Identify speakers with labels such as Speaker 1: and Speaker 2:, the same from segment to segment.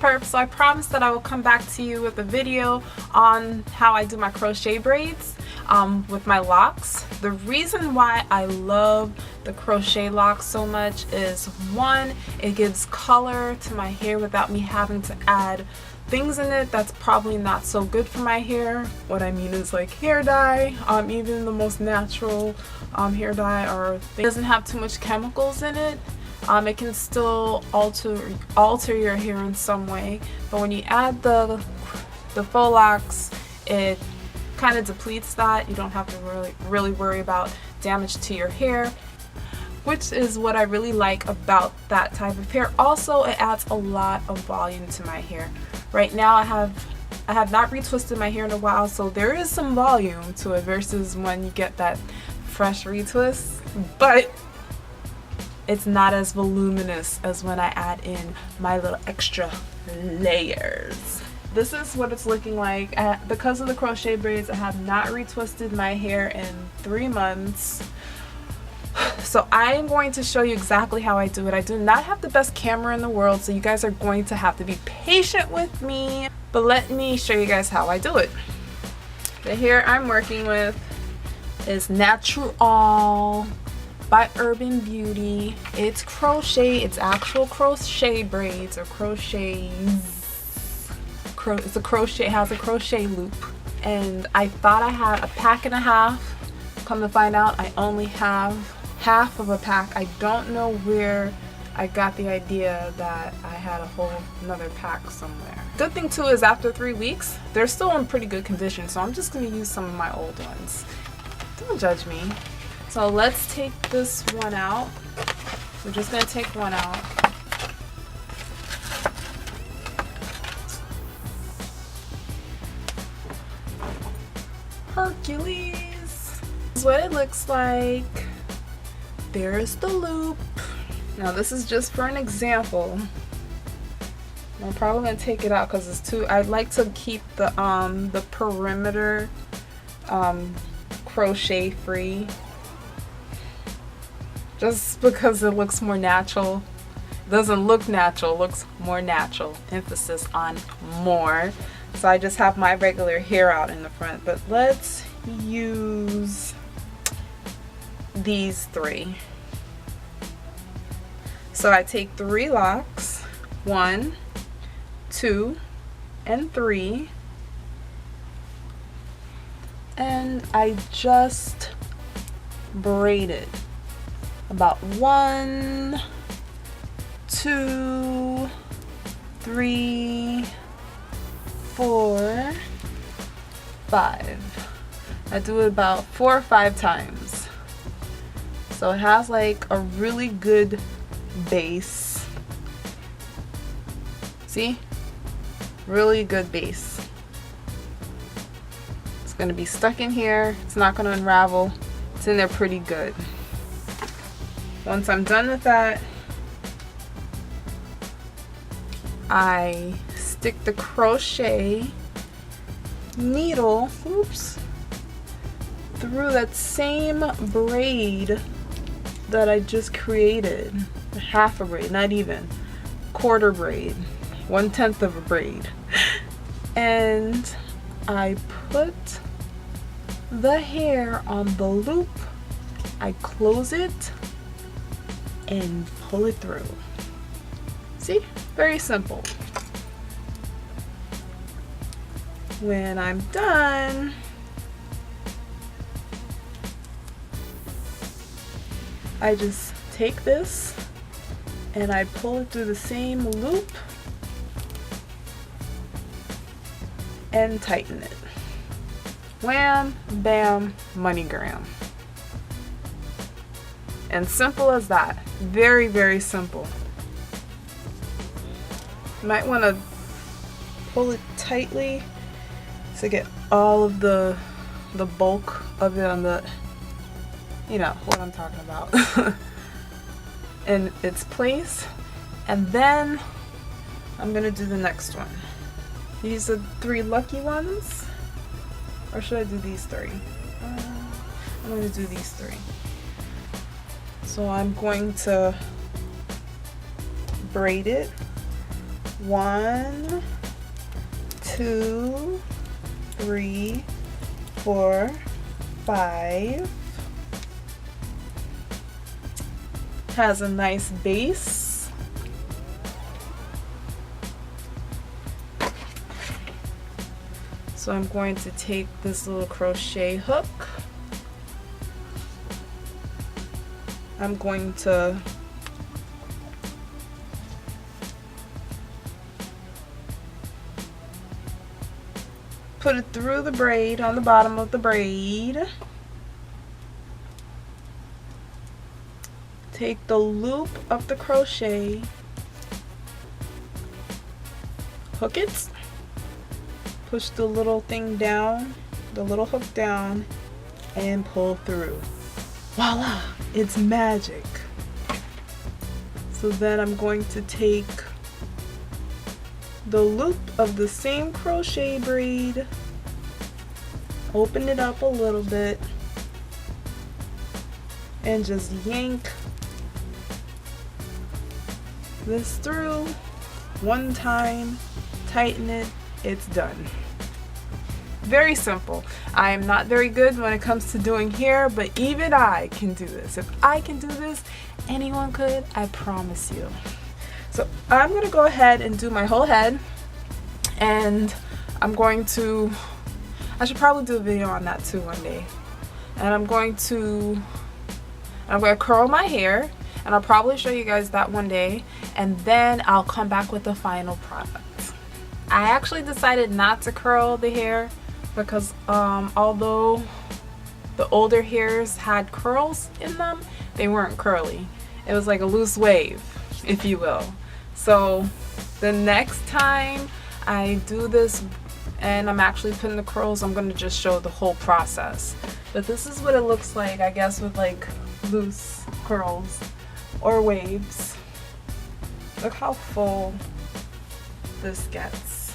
Speaker 1: perp, so I promised that I will come back to you with a video on how I do my crochet braids with my locks. The reason why I love the crochet locks so much is, one, it gives color to my hair without me having to add things in it that's probably not so good for my hair. What I mean is like hair dye, even the most natural hair dye or thing doesn't have too much chemicals in it. It can still alter your hair in some way, but when you add the faux locks, it kind of depletes that. You don't have to really worry about damage to your hair, which is what I really like about that type of hair. Also, it adds a lot of volume to my hair. Right now I have not retwisted my hair in a while, so there is some volume to it versus when you get that fresh retwist, but it's not as voluminous as when I add in my little extra layers. This is what it's looking like. Because of the crochet braids, I have not retwisted my hair in 3 months. So I am going to show you exactly how I do it. I do not have the best camera in the world, so you guys are going to have to be patient with me. But let me show you guys how I do it. The hair I'm working with is Natural by Urban Beauty. It's crochet. It's actual crochet braids or crochets. It's a crochet. It has a crochet loop. And I thought I had a pack and a half. Come to find out, I only have half of a pack. I don't know where I got the idea that I had a whole another pack somewhere. Good thing too is after 3 weeks, they're still in pretty good condition, so I'm just going to use some of my old ones. Don't judge me. So let's take this one out. We're just going to take one out. Hercules. This is what it looks like. There's the loop. Now this is just for an example. I'm probably gonna take it out because it's too. I'd like to keep the perimeter crochet free, just because it looks more natural. It doesn't look natural, it looks more natural. Emphasis on more. So I just have my regular hair out in the front, but let's use these 3. So I take 3 locks, 1, 2, and 3, and I just braid it about 1, 2, 3, 4, 5. I do it about 4 or 5 times. So it has like a really good base. See? Really good base. It's going to be stuck in here. It's not going to unravel. It's in there pretty good. Once I'm done with that, I stick the crochet needle, oops, through that same braid that I just created. Half a braid, not even. Quarter braid. 1/10 of a braid. And I put the hair on the loop. I close it and pull it through. See? Very simple. When I'm done, I just take this and I pull it through the same loop and tighten it. Wham, bam, MoneyGram. And simple as that. Very, very simple. You might want to pull it tightly to get all of the bulk of it on the, you know what I'm talking about, in its place. And then I'm gonna do the next one. These are 3 lucky ones, or should I do these 3? I'm gonna do these 3. So I'm going to braid it 1, 2, 3, 4, 5. Has a nice base. So I'm going to take this little crochet hook. I'm going to put it through the braid on the bottom of the braid. Take the loop of the crochet, hook it, push the little thing down, the little hook down, and pull through. Voila! It's magic. So then I'm going to take the loop of the same crochet braid, open it up a little bit, and just yank this through one time, tighten it, it's done. Very simple. I am not very good when it comes to doing hair, but even I can do this. If I can do this, anyone could, I promise you. So I'm going to go ahead and do my whole head, and I'm going to, I should probably do a video on that too one day. And I'm going to curl my hair, and I'll probably show you guys that one day, and then I'll come back with the final product. I actually decided not to curl the hair because although the older hairs had curls in them, they weren't curly. It was like a loose wave, if you will. So the next time I do this and I'm actually putting the curls, I'm going to just show the whole process. But this is what it looks like, I guess, with like loose curls or waves. Look how full this gets.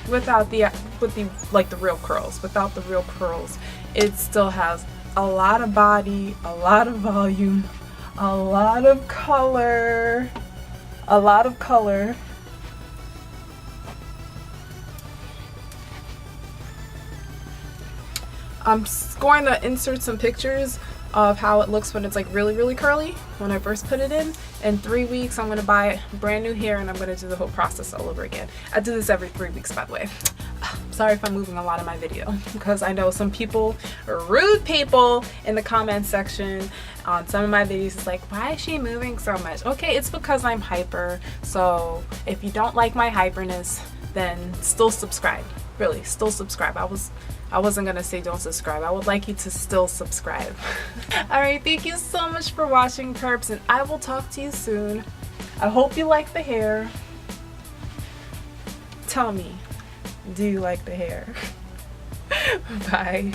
Speaker 1: Without the real curls. Without the real curls, it still has a lot of body, a lot of volume, a lot of color, a lot of color. I'm going to insert some pictures of how it looks when it's like really curly when I first put it in. In 3 weeks I'm going to buy brand new hair and I'm going to do the whole process all over again. I do this every 3 weeks, by the way. Sorry if I'm moving a lot in my video, because I know some people, rude people in the comment section on some of my videos is like, why is she moving so much? Okay, it's because I'm hyper. So if you don't like my hyperness, then still subscribe. Really, still subscribe. I wasn't gonna say don't subscribe. I would like you to still subscribe. Alright, thank you so much for watching, perps, and I will talk to you soon. I hope you like the hair. Tell me, do you like the hair? Bye.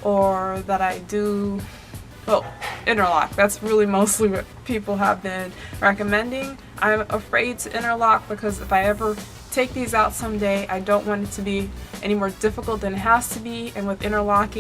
Speaker 1: Or that I do, well, interlock. That's really mostly what people have been recommending. I'm afraid to interlock because if I ever take these out someday, I don't want it to be any more difficult than it has to be, and with interlocking